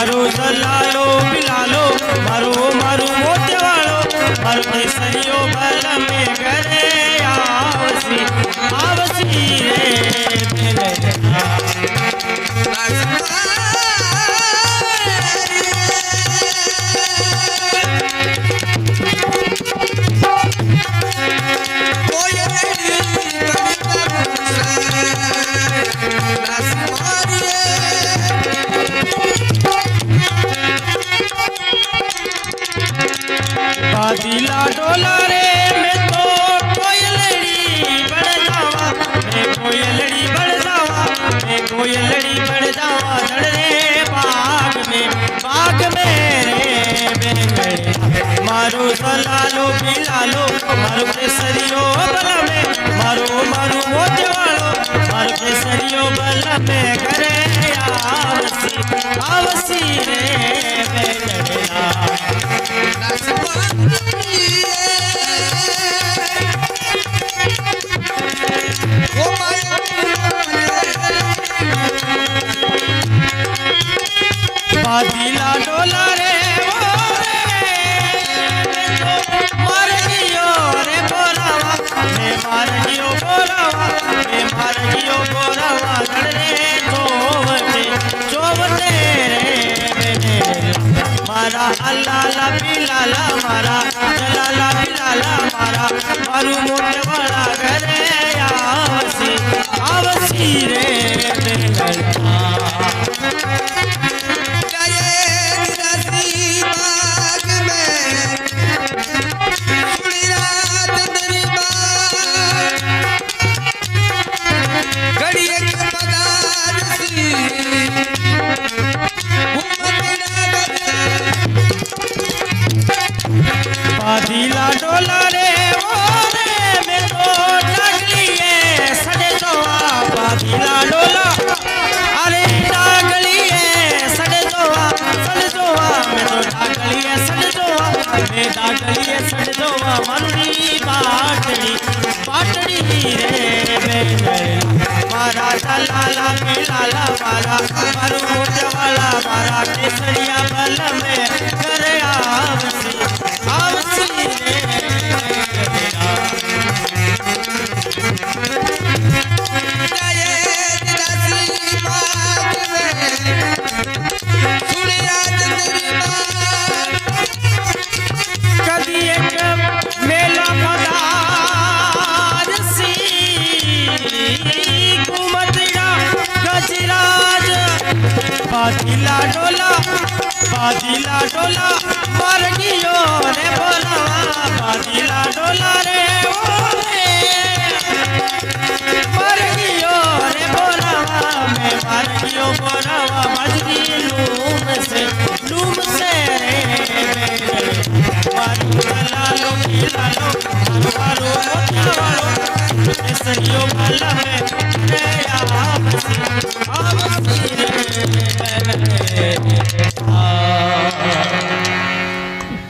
मारो जलालो बिलालो मारो मारो मोते वालो मारो केसरियो बल में करे आवसी आवसी रे बेलना बादीला डोला रे मैं तो कोयलड़ी बढ़ जावा मैं कोयलड़ी बढ़ जावा मैं कोयलड़ी बढ़ जावा धड़ रे बाग में रे बेंगड़े मारो सलालो बिलालो मारो केसरियो बल में मारो मारो मोते वालो मारो केसरियो बल में करे आवसी आवसी रे बेंगड़े बादीला डोला रे मार दियो रे बोलावा मैं मार दियो बोलावा मैं मार दियो बोलावा रे चोवते रे मारा अल्लाह ला बिलाला मारा जलाला बिलाला मारा मारू मोटे वाला घरे आवसी आवसी रे बेलना बादीला डोला रे ओ रे मैं तो डागली है सड़े जोआ बादीला डोला अरे डागली है सड़े जोआ मैं तो डागली है सड़े जोआ मैं डागली है सड़े जोआ मरुनी पाटड़ी रे बेलना मारा जलाला बिलाला मारा मारू मोटे वाला मारा केसरिया बल में करे आवसी आवसी रे कभी एक मेला पदारसी घूमतड़ा गजराज बादीला डोला मर गियो रे बोला बादीला डोला रे मर गियो रे बोला मैं मर गियो बोला